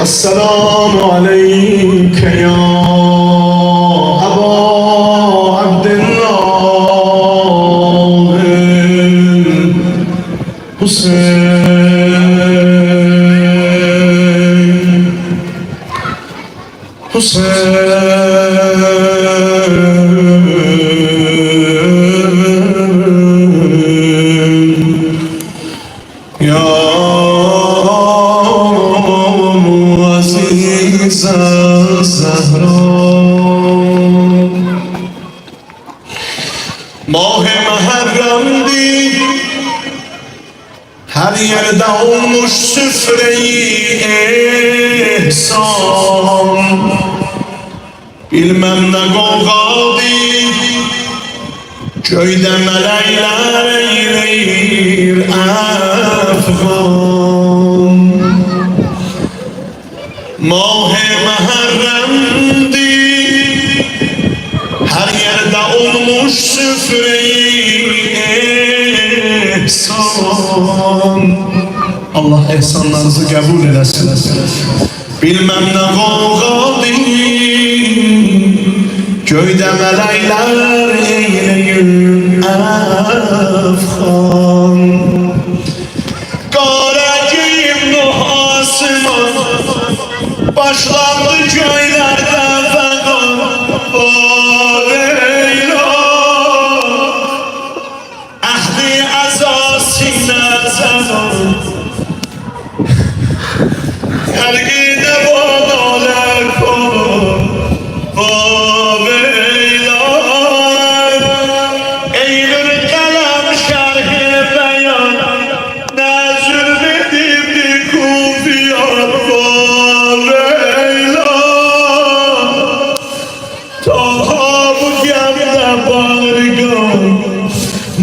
السلام عليك يا أبا عبد الله حسين يا عزيز الزهراء ماه محرم دی هر yerde olmuş süfre-i ihsan bilmem ne gavgadı köyde melekler eyleyir afgan mah-ı Muharrem'di her yerde olmuş süfre-i ihsan Allah ihsanlarınızı kabul eylesin bilmem ne gavgadı köyde melekler eyleyir afgan Karacıyım nuhasıman başlandı köylerde fakat Bağleyla ahli azasine zaman Ergide bağlar konu Bağleyla Eylül kalam şerhi beyan Nazır bedimdi kufiyat Bağleyla Taha bu gemde bağırgan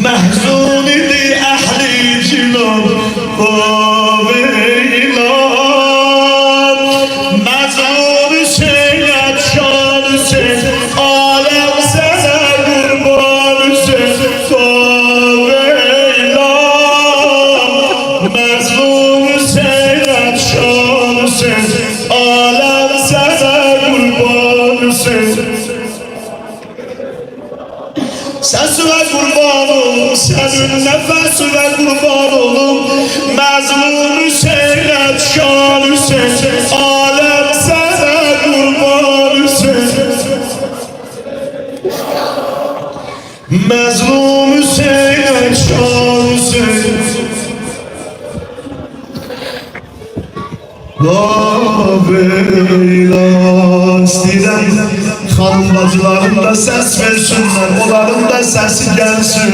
Mehzun idi ahli cinan Bağleyla Mezun seyyed şan sen Alem sana kurban sen Bağleyla Mezun seyyed şan sen Alem sana kurban sen Ses ve kurban olum, senin nefes ve kurban olum Mezmun seyyed şan sen Alem sana kurban sen Mezlum seyyed şan sen Bağleyla İstəyirəm xanım bacılarım da səs versinlər onların da səsi gəlsin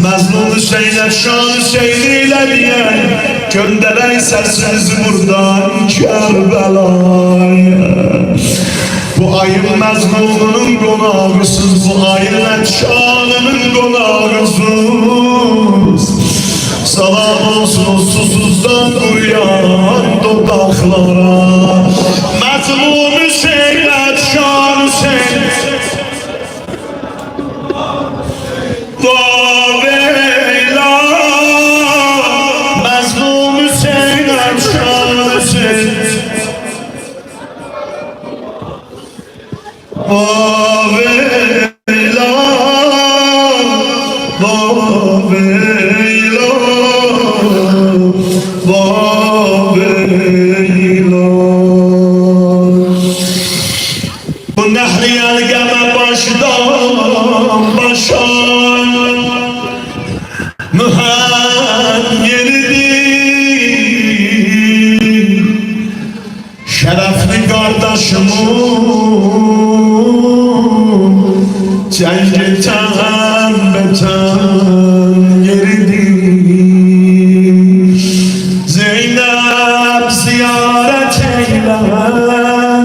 Məzlum Hüseynət şan Hüseyni ilə deyək göndərək səsimizi buradan Kərbəlaya Bu ayın məzlununun qonağısız bu ayın şanının qonağısız Salam olsun o susuzdan duruyan dodaqlara Məzlum Hüseynət şan Hüseyn Bağleyla Məzlum Hüseynət şan Hüseyn Bağleyla Bağleyla Bağleyla Bu nehriyel geme başdan başa mühemmeridir Şerefli kardeşimin cengetten beten yeridir Zeynep ziyaret eyler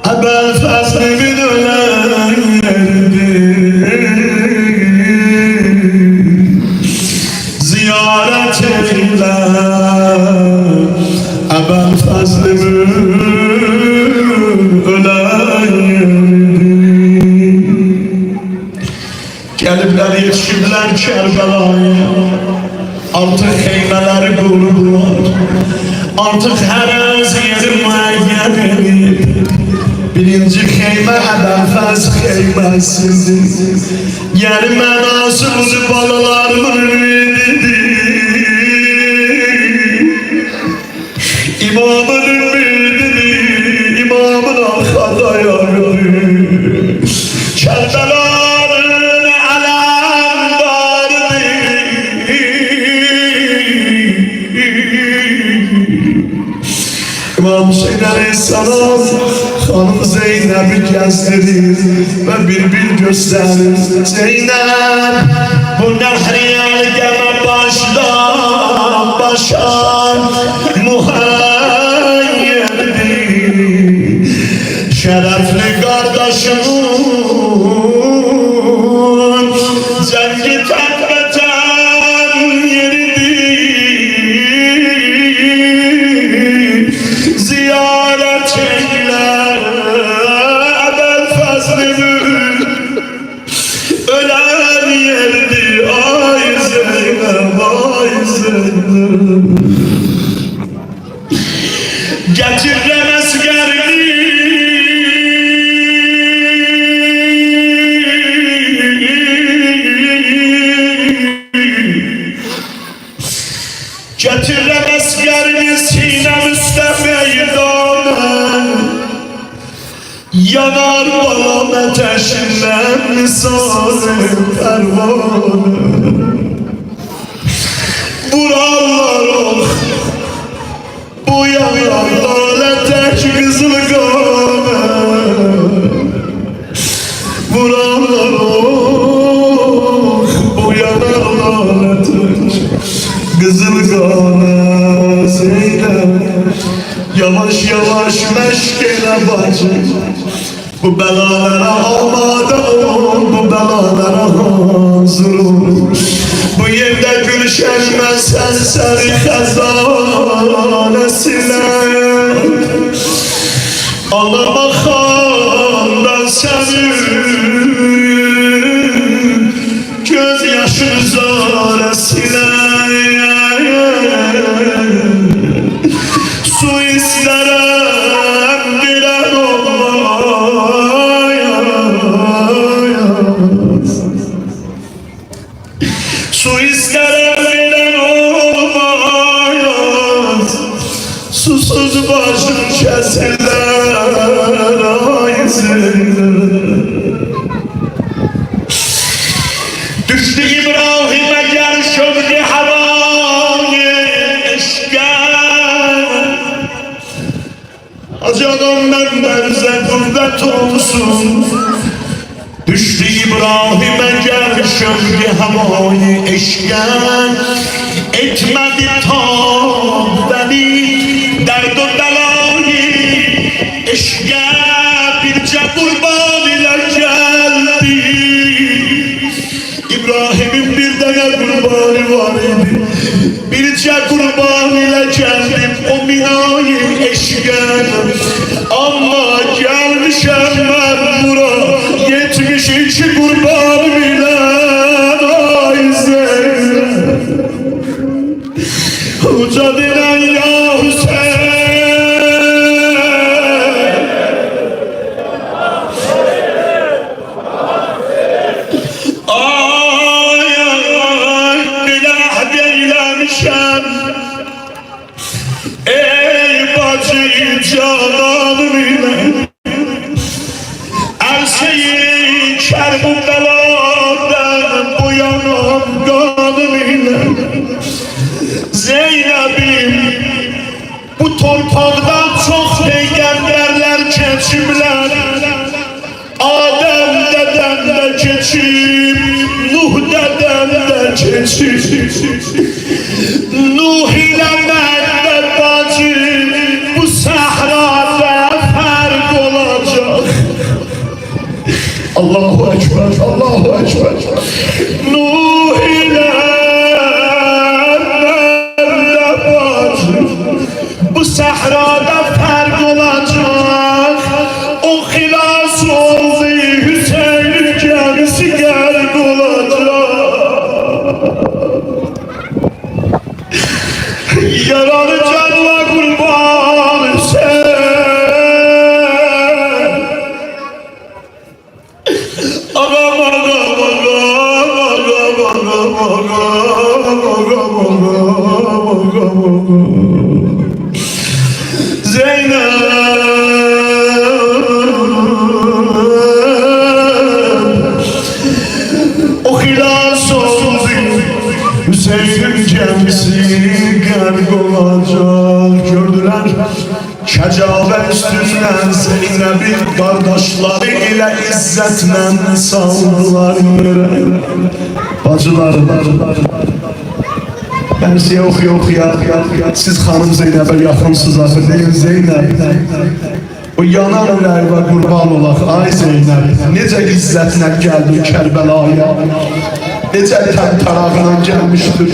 Ebel fazlimin ölen yeridir Ziyaret eyler Ebel fazlimin ölen yeridir Gelipler yetişirler Kerbela'ya Artık heymeleri kururlar Artık her az yerim az xeyməsidir. Yəni mənası budur balalarımın ümididir. İmamın ümididir, imamın arxada yarıdır. Kərbəlanın ələmdarıdır. İmam Hüseyin Aleyhisselam Hanım Zeynep'i gezdirir ve bir gösterir. Zeynep bu nehriyel geme baştan başa muhayyerdir. Şerefli kardeşimin cengi tembeten yeridir. Ziyaret eyler ebel fazlını ölen yerdir. Ay Zeynep, ay Zeynep. Getirden esgerini getirden esgerini sinem üstte meydanı yanar balam ateşinden misali pervanı. Vurarlar oh bu yanar ateş kızıl kanı. Vurarlar oh bu yanar ateş kızıl kanı. Zeynep yavaş yavaş meşgele bacı, bu belalara amade ol, bu belalara hazır ol. Bu yerde gülşenmez senseri xəzanesine. Ağlama xandan senin göz yaşın zaresine. Su isterem bilen olmaz. Su isterem bilen olmaz. Susuz başım kesilir. Ay Zeynep. Düştü İbrahim'e gel şöyle havayı eşken. Acıdan benden bize kuvvet olsun. Düştü İbrahim'e gel şöyle havayı eşken. Etmedi ta beni derd o belayı eşken. Birce kurban ile geldi. İbrahim'in bir tane kurbanı var idi. Birce kurban ile geldim o minayı eşken. Ama gelmişem ben bura 72 kurban bile. Ay Zeynep uca dilen ya Hüseyin. Ay ay bilah deylemişem. Ey bacı cananım ile her şeyi kerbu beladan bu yanım kanım ile. Zeynep'im bu torpaktan çok peygamberler geçimler. Adem dedem de geçim, Nuh dedem de geçim. Nuh ile Mehmet bacı bu sahrada fark olacak. Allahu Ekber, Allahu Ekber. Nuh ile Mehmet bacı bu sahrada fark olacak. O hilas oldu Hüseyin'in kendisi geldi olacak. Yaralı canla kurban Hüseyin. Zeynep o hilas oldu, Hüseyin'in gemisi garip olacak. Gördüler Kəcavə üstündən Zeynəbi qardaşları ilə izzətlə saldılar yerə. Bacılarım, Bərsiyə oxuya, siz xanım Zeynəbə yaxınsız axı deyin. Zeynəb, o yanan ürəyivə qurban olaq, ay Zeynəb, necə izzətlə gəldi Kərbəlaya, necə tərağına gəlmişdir.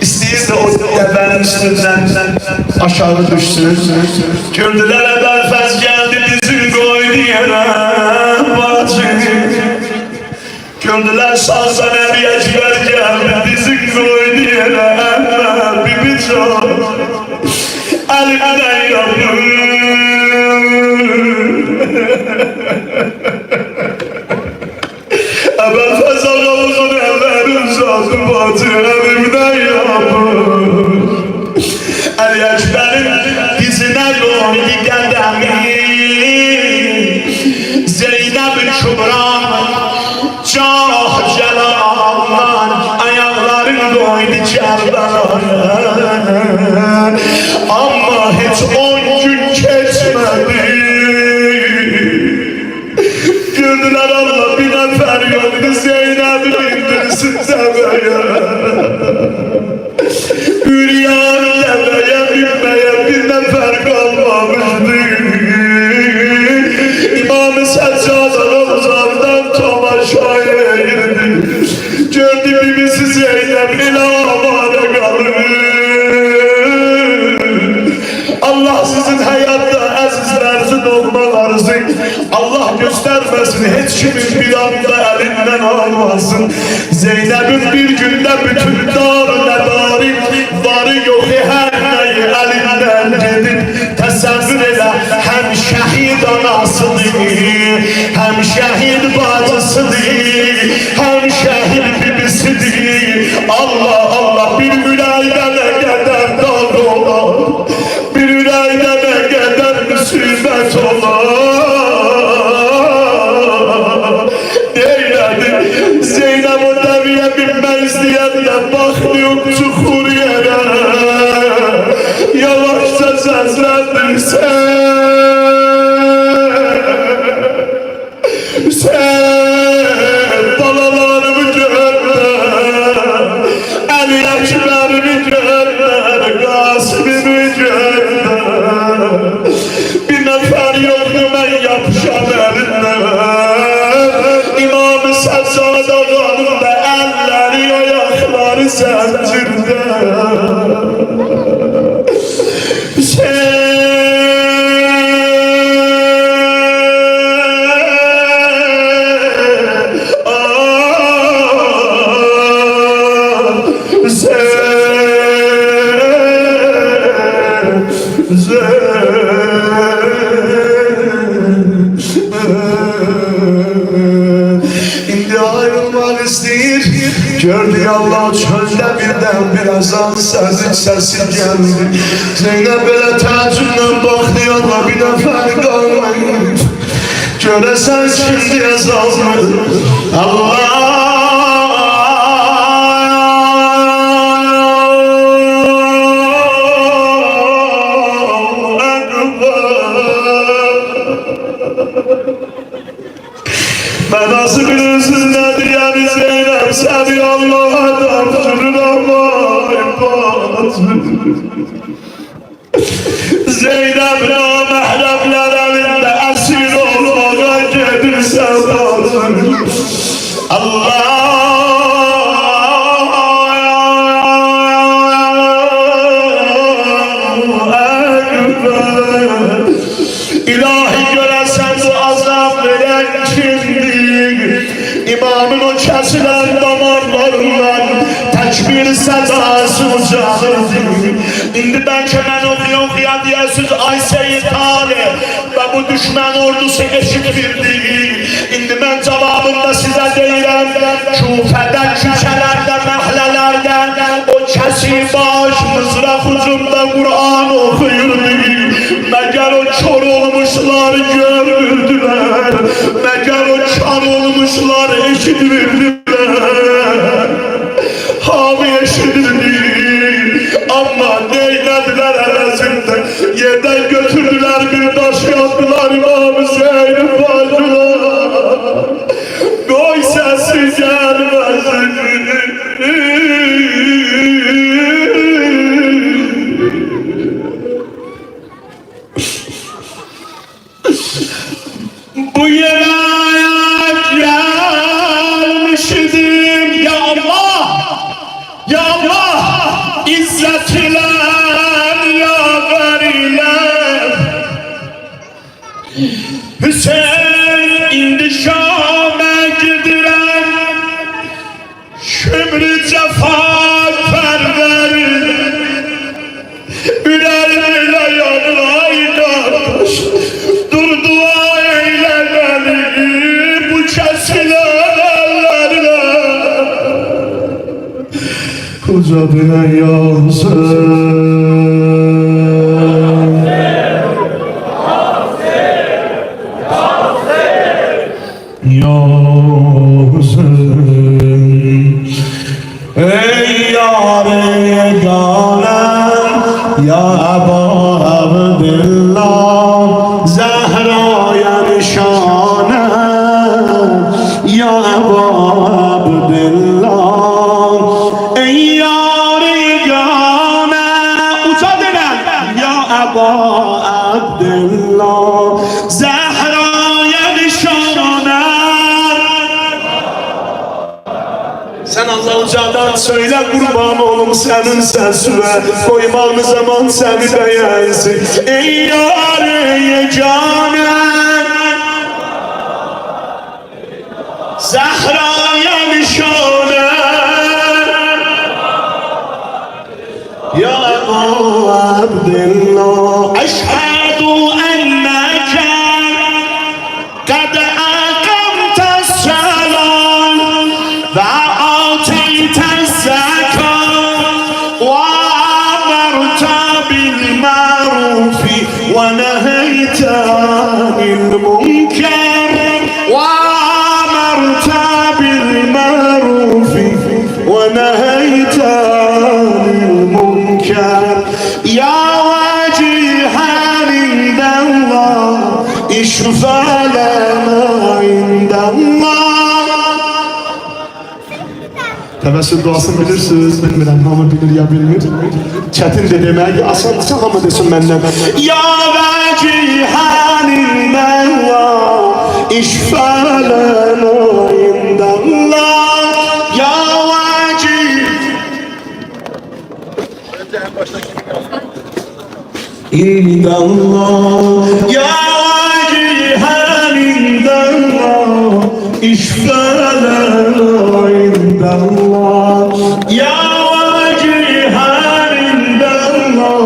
İstəyirdi o dəbənin üstündən aşağı düşsün. Gördülər Əbəlfəz gəldi, dizini qoydu yerə, bacı. Gördülər Sazan Əbi Əkbər gəldi, dizini qoydu yerə, bibi çox əlimdən yapır. Əbəlfəz ağamızın əlləri uzadı, bacı əlimdən yapır. Əli Əkbərin dizinə qoydu qədəmi, Zeynəb-i Kübran Cah Cəlalman ayaqlarını qoydu Kərbəlaya. Amma heç 10 gün keçmədi, gördülər Allah bir nəfər yoldu Zeynəbi bindirsin dəvəyə. Üryan dəvəyə binməyə bir nəfər qalmamışdı. İmam-ı Səccadın uzaqdan tamaşaya edirdi. Gördü bibisi Zeynəb ilə avara qalır. Allah sizin hayatta əzizlərsin olmalarınızı Allah göstermesin, hiç kimin bir anda elinden almasın. Zeynep'in bir günde bütün darı nedarı varı yok her neyi elinden gidip təsəvvür elə. Hem şehit anasıdır, hem şehit bacısıdır, hem şehit bibisidir. Allah Allah, bir ürəkdə ne kadar dağ olar, bir ürəkdə ne kadar müsibət olar. Zeynep o deviye binmek isteyende bakmıyor çukur yere. Yavaşça sen balalarımı gönder, Əli Əkbərimi gönder, Qasimimi gönder. Bir nəfər yoktu mən yapışan elinden. İmam-ı Səccad ağanın da əlləri, ayaqları zəncirdə. İndi ayrılmak istəyir, gördü Allah çöldə birdən bir azan səsi gəldi. Zeynep belə təəccüblə baxdı, Allah bir nəfər qalmayır. Görəsən şimdi yazalım Allah. Ben nasıl bilirsiniz nedir yani Zeynep, seni Allah'a tapşırır ama Zeynep namahremler evinde esir olmaya gelirse lazım. Allah Ekber. İlahi göresen bu azap veren kimdir? İmamın o kesilen damarlarından tekbir sedası ucalırdı. İndi belki ben okuya diyesiz ay Seyyid Ali ve bu düşman ordusu eşittirdi. İndi ben cevabında size deyirəm, Küfədə, küçələrdə, məhlələrdə o kəsib baş mızraq ucunda Kur'an okuyurdu. komşular eşitdirdiler. Hamı eşitdirdi. Ama neylediler arasında? Yerden götürdüler bir taş yaptılar İmam Hüseyin bacılar. Koy sesi gelmez. Bu yere gelmiştim ya Allah, ya Allah, İzzetiler ya veriler. Hüseyin indi Şam'a gidiler, şümrü cefa perver, ürerle yanına kardeş, dur dua eyle beni bu kesilen ellerle. Hocabına yansın. Ey yâre gânem ya Ebu Abdillah, Zehra'ya nişanem ya Ebu Abdillah. Ey yâre gânem uca denen ya Ebu Abdillah, Zehra'ya nişanem. Sen Allah ucadan söyle kurban olum senin sesine, koymanı zaman seni beğensin. Ey yâre canen, Zehra'ya nişanen ya Ebu Abdillah. Eşhedü enneke kad akamtes selam ve آتيت الزكاة وأمرت بالمعروف ونهيت عن المنكر وأمرت بالمعروف ونهيت عن المنكر يا وجيها عند الله اشفع لنا عند الله. Tevessül duasını bilirsiniz, bilmirəm, hamı bilir ya bilmir. Çətin de demək, asan hamı desin məndən. Ya vecihanillah, işfələnə indəllah. Ya indəllah. Ya vecihanillah, işfələnə indəllah. Ya vecihan indəllah.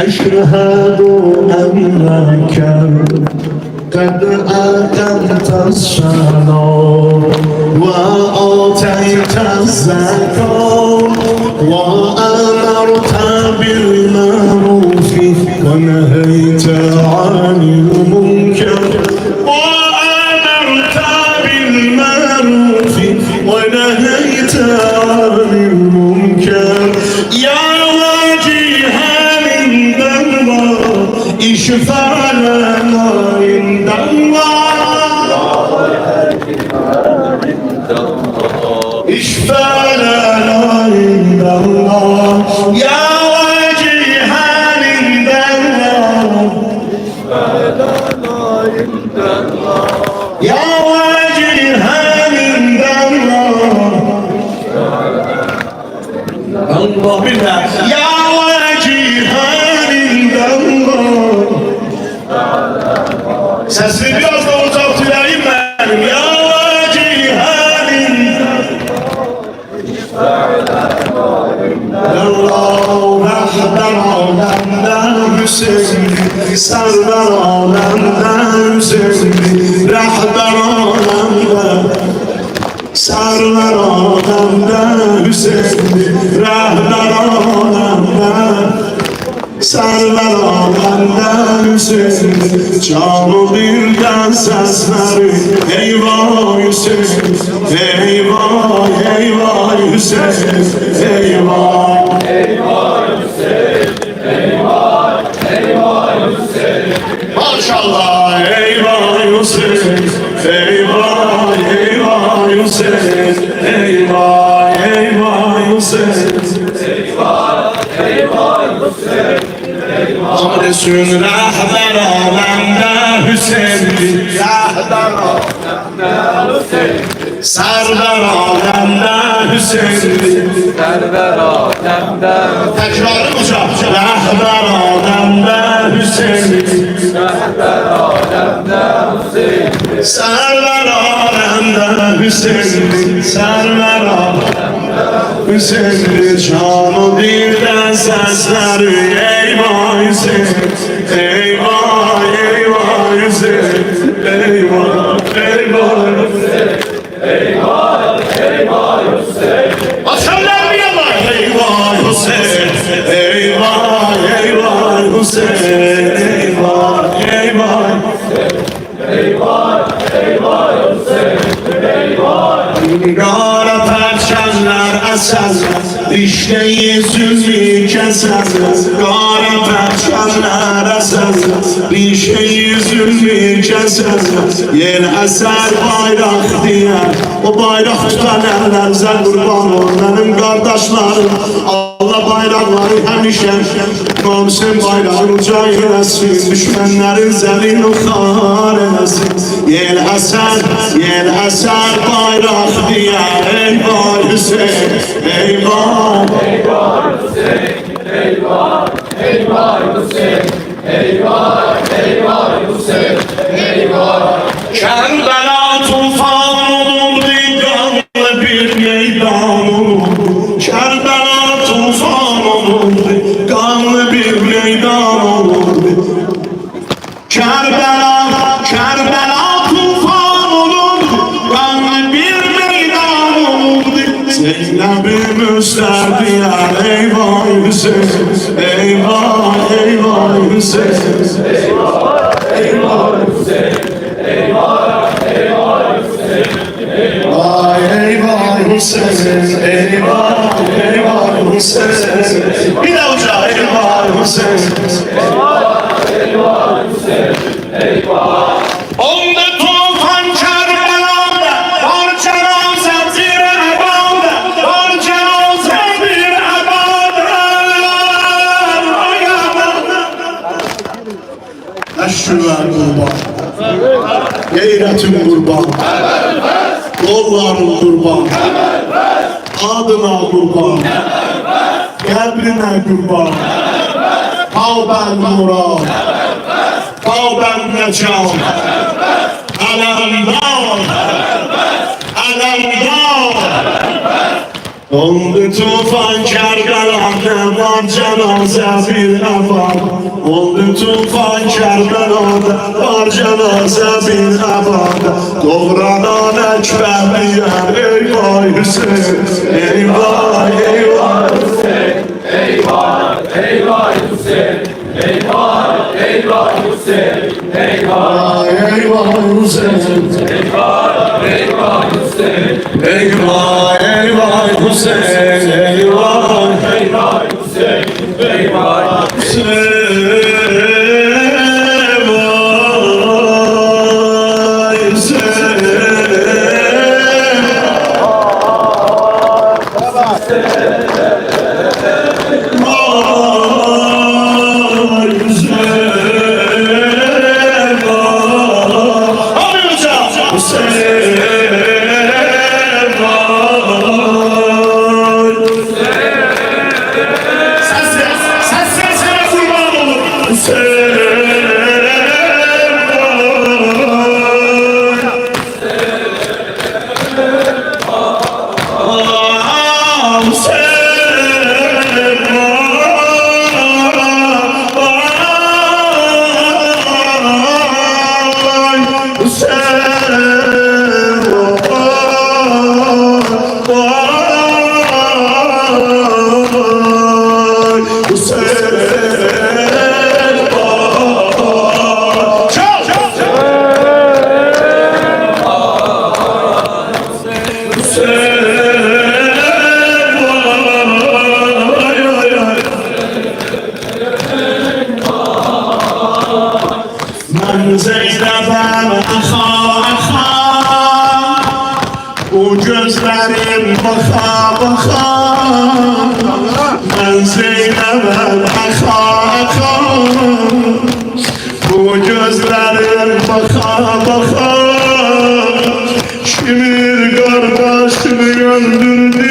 Eşhedü enneke kad akamtes selam ve ateytes zekat ve emerte bil ma'rufi ve neheyte anil munker. ونهيت عن المنكر يا وجيها عند الله اشفع لنا عند الله. اشفع لنا عند الله يا وجيها عند الله. يا وجيها Allah billah. Ya vecihan indəllah. Sesini biraz da ucaltayım benim. Ya vecihan indəllah. Rahber alemden Hüseyin, server alemden Hüseyin, rahber alemden, server alemden Hüseyin, rahber alemden, Server alemden Hüseyin, canı birden sesleri. Eyvah Hüseyin, eyvah eyvah Hüseyin, eyvah. Eyvah Hüseyin, eyvah, eyvah Hüseyin. Maşallah, eyvah Hüseyin, eyvah eyvah Hüseyin, eyvah eyvah Hüseyin. Eyvah, eyvah Hüseyin, eyvah. Amresun rahber alemde Hüseyin, rahber Alemde Hüseyin, server alemde Hüseyin. server alemde Tekrarı hocam. Rahber alemde Hüseyin, server alemde Hüseyin, server alemde Hüseyin, server alemde Hüseyin. Canı birden sesleri. Eyvah Hüseyin, eyvah eyvah Hüseyin, eyvah eyvah Hüseyin. eyvah, eyvah Hüseyin. Aslanlar bir yana. Eyvah Hüseyin, eyvah eyvah Hüseyin, eyvah eyvah. Eyvah, eyvah Hüseyin, eyvah. Kara perçemler eser, dişleyi zülmü keser. Kara perçemler eser, dişleyi zülmü keser. Yer eser bayrak diye, o bayrak tutan ellerden kurban ol benim kardeşlerim. Allah bayrakları həmişə Qamsın bayrağın uca eləsin, düşmənlərin zəlil uxar eləsin. Yel əsər bayraq deyər. Eyvah Hüseyin, eyvah. Eyvah Hüseyin, eyvah, eyvah Hüseyin, eyvah, eyvah Hüseyin, eyvah. Kərbəla tufan oldu, qanlı bir meydan oldu. Kərbəla tufan oldu, qanlı bir meydan oldu. Kərbəla tufan oldu, qanlı bir meydan oldu. Zeynəbim üstərdiyər. Eyvah Hüseyin, eyvah eyvah Hüseyin, Eyvah, eyvah Hüseyin, eyvah, eyvah Hüseyin, eyvah. ay eyvah Hüseyin, eyvah eyvah Hüseyin. Bir de uca. Eyvah Hüseyin, Eyvah Hüseyin, eyvah. oldu tufan Kerbela'da, var cenaze bir ebada, var cenaze bir ebada. Eşşüler kurban, gayretim kurban, yollarım kurban, adına kurban, kabrine kurban, tavben murad, tavben necan, alemdar, alemdar. Oldu tufan Kerbela'da, var cenaze bir ebad. Oldu tufan Kerbela'da, var cenaze bir ebad. Doğranan ekber diyer. Eyvah Hüseyin, eyvah eyvah. Eyvah, eyvah Hüseyin, eyvah, eyvah Hüseyin, eyvah. Eyvah Hüseyin, Eyvah, eyvah Hüseyin, eyvah eyvah Hüseyin, eyvah eyvah Hüseyin, eyvah. Zeynep'e baka baka, bu gözlerim baka baka, kimir kardeşimi öldürdü,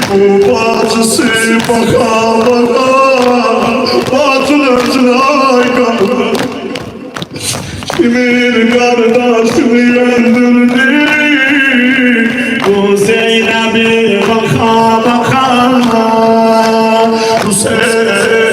bu bacısı baka baka, bacın özüne aykandı. Kimir kardeşimi öldürdü, bu Zeynep'i baka baka, bu Zeynep'i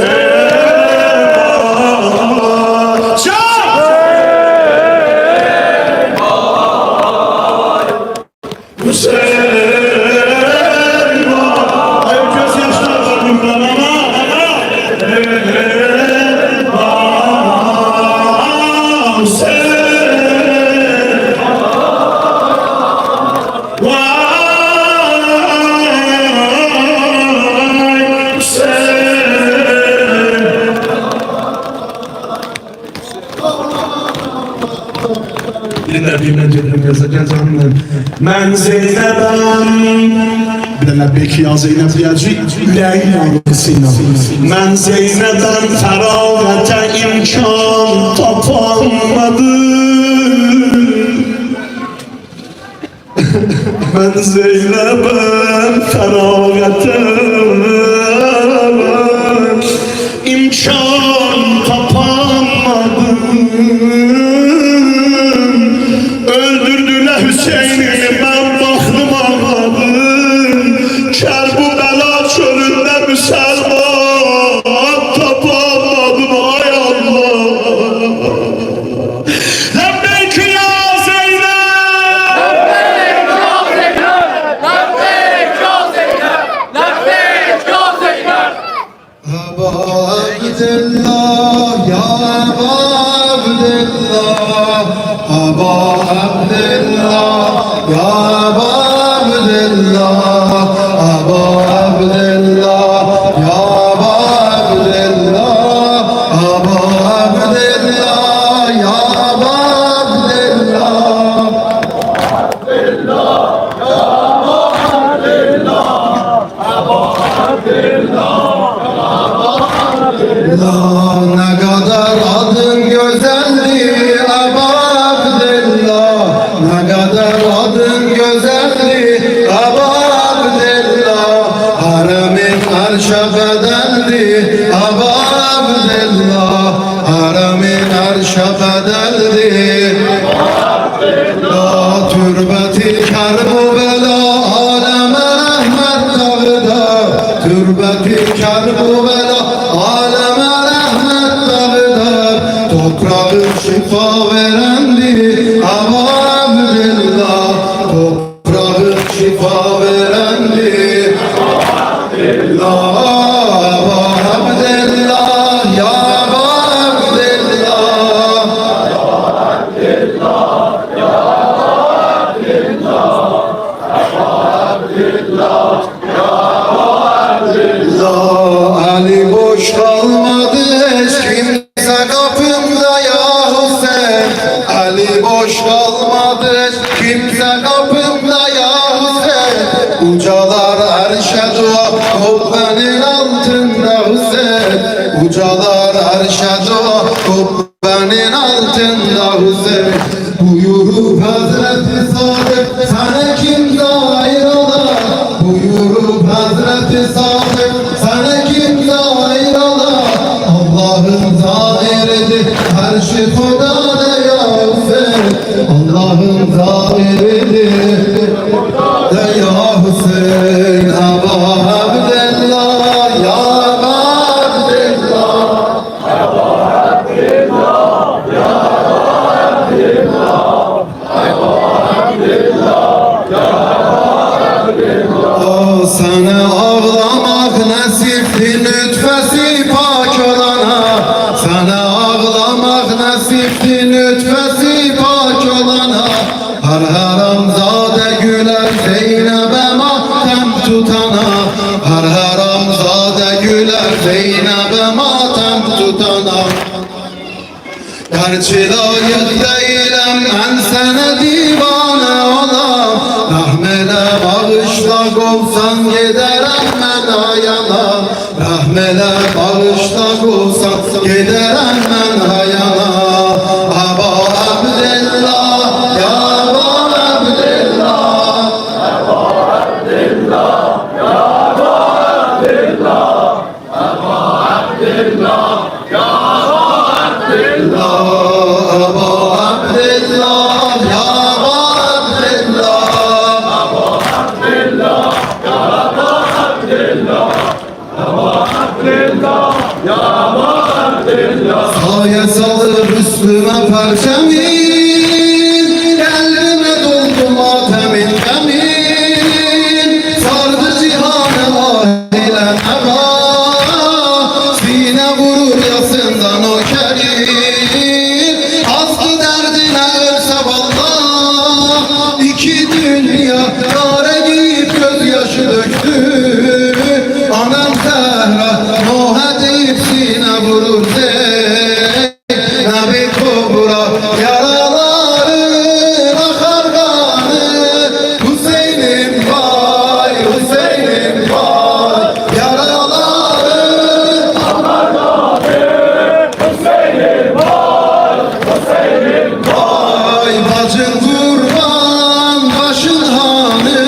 ben Zeynep'im. Bir de lebbeyki ya Zeynep diyecek. Ürəyin ağrısıyla. Ben Zeynep'im, fəravətə imkan tapamadı. Ben Zeynep'im, fəravətə imkan tapamadı. Öldürdüler Hüseyin'i, ben baktım ağladım. Kerbela çölünde Müslüman tapamadım, ay Allah. Lebbeyk ya Zeynep, Lebbeyk ya Zeynep, lebbeyk ya Zeynep, lebbeyk ya Zeynep. Aba Abdillah, ya Aba Abdillah, Aba Abdillah, ya Aba Abdillah, Aba Abdillah, ya Aba Abdillah, Aba Abdillah, ya Aba Abdillah. Ne kadar adın güzeldi Aba Abdillah, ne kadar adın güzeldi Aba Abdillah, haremin arşa bedeldi Aba Abdillah, haremin arşa bedeldi Abdillah. Türbeti Kerbela aleme rahmet dağıda, türbeti Kerbela aleme rahmet dağıda, toprağı şifa verendi Aba Abdillah, toprağı şifa verendi Aba Abdillah, ya Aba Abdillah. Ali boş kalmadı hiç kimse kapımda ya Hüseyin, Ali boş kalmadı hiç kimse kapımda ya Hüseyin, ucalar arşa dua kubbenin altında Hüseyin, ucalar arşa dua kubbenin altında Hüseyin. Buyurup Hazreti Sadık sana kim dair ola, buyurup Hazreti Sadık sana kim dair ola, Allah'ın zahiridir her şey Khuda'da ya Hüseyin, Allah'ın zahiridir de ya Hüseyin. Aba Abdillah, ya Aba Abdillah, sana ağlamak nasipti lütfesi pak olana, sana ağlamak nasipti lütfesi pak olana, her haramzade güler Zeynep'e matem tutana, her haramzade güler Zeynep'e matem tutana. Gerçi layık değilim ben sana divane olam, rahmele bağışla olsan giderim ben ayana. Rahmele bağışla kulsan giderem ben hayana. Aba Abdillah, ya Aba Abdillah, Aba Abdillah, ya Aba Abdillah. Saya salır üstüme perçemin, kalbime doldu matemin emin. Sardı cihanı ahile neba, sine vurur yasından o kerim. Azdı derdine ölse vallah, iki dünya yâre giyip gözyaşı döktü. Anam Zehra Nuh'a deyip sine vurur Zeynep-i Kubra. Yaraların akar kanı, Hüseyin'im vay, Hüseyin'im vay. Yaraların akar kanı, Hüseyin'im vay, Hüseyin'im vay. Bacın kurban başın hanı,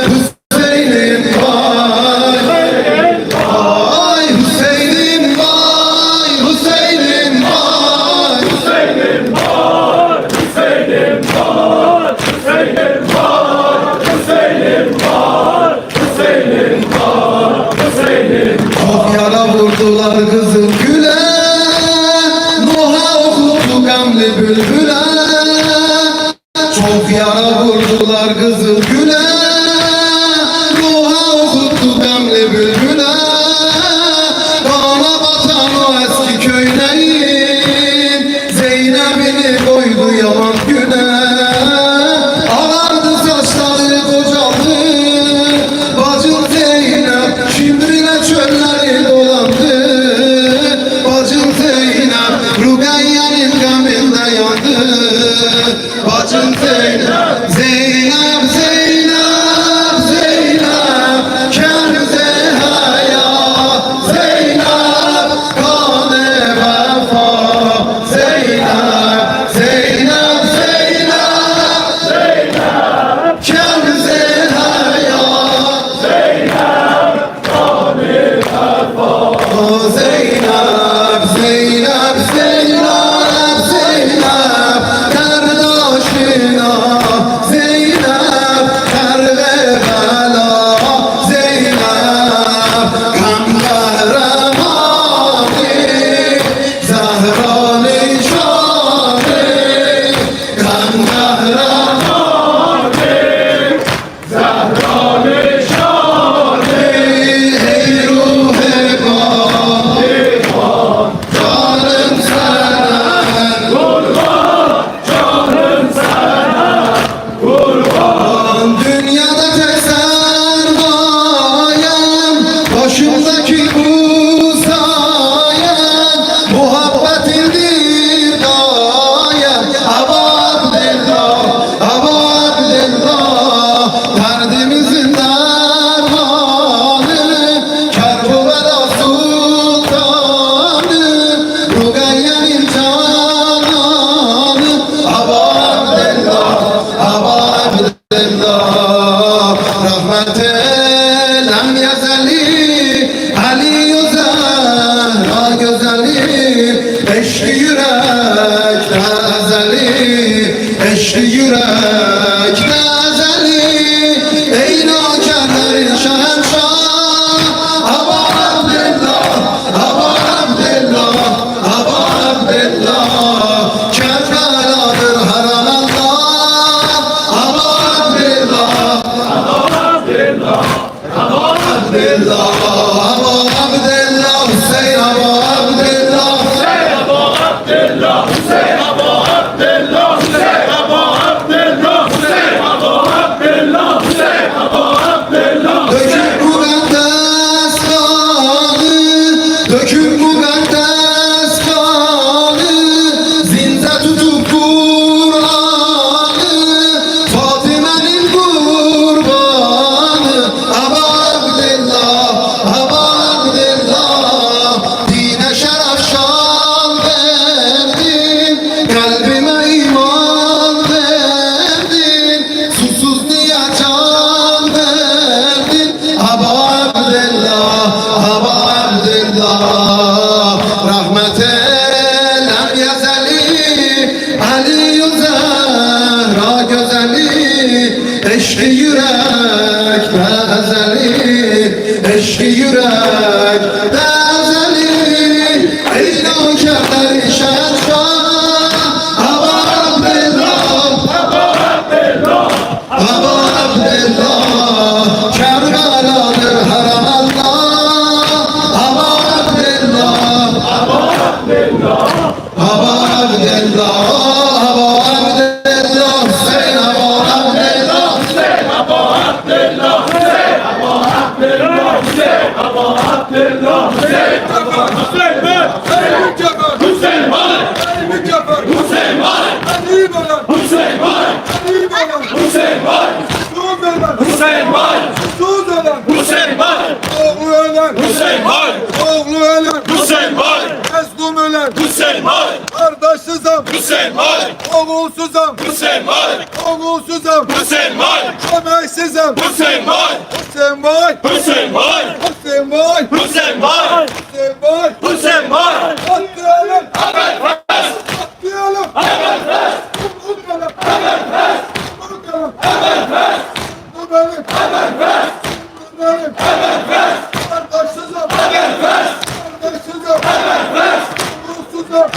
Hüseyin'im vay. Vay Hüseyin'im vay, Hüseyin'im vay. Çok yara vurdular kızıl güle, Nuh'a okuttu gamli bülbüle. Çok yara vurdular kızıl güle, Nuh'a okuttu gamli bülbüle. Bana batan o eski köyleyin, Zeynep'ini koydu yaman güne. Ağardı saçları kocaldı, bacım Zeynep şimdine çölleri dolandı. Bacım Zeynep Rugayye'nin gaminde yandı. Bacım Zeynep, Zeynep, Zeynep, Zeynep, Kerzehaya, Zeynep, kane vefa, Zeynep, Zeynep, Zeynep, Kerzehaya, o Zeynep, Zeynep, Zeynep, Zeynep, kardeşina, Zeynep, Karbela, Zeynep, kan kahramanı, Zahra nişanı, kan kahramanı, Zahra nişanı. Ey ruh eban, canım sana, kurban. Dünyada tek sen vayan, başımdaki bu sayan, muhabbetindir dayan. Aba Abdillah, Aba Abdillah, derdimizin dermanı, Kerbela sultanı, Rugayye'nin cananı. Aba Abdillah, Aba Abdillah, rahmetelem yazeli, Ali Zehra gözeli, eşli yürekte ezeli, eşli yürekte ezeli. Ey nakerlerin şehenşah, Aba Abdillah, Aba Abdillah, Aba Abdillah, Kerbeladır haram Allah. Aba Abdillah, Abdillah, Aba Abdillah, Hüseyin Aba Abdillah, döküp mukaddes kanı, döküp mukaddes kanı, zinde tutup Kur'an'ı, Fatime'nin kurbanı. Aba Abdillah, Aba Abdillah. Abdullah rahmet eylem yazeli Ali Zehra gözeli eşki yürek bezeli eşki yürek bezeli eyno keder şerşah Aba Abdullah Aba Abdullah Kerbeladır haram Allah Aba Abdullah Aba Abdullah Aba Abdullah Hüseyin Aba Abdullah Kardeşsizim oğulsuzum oğulsuzum kömeksizim Hüseyin Boy Hüseyin Boy Hüseyin Boy Hüseyin Boy Hüseyin Boy Hüseyin Boy atlayalım atlayalım unutmayalım unutmayalım bu benim bu benim kardeşsizim kardeşsizim oğulsuzum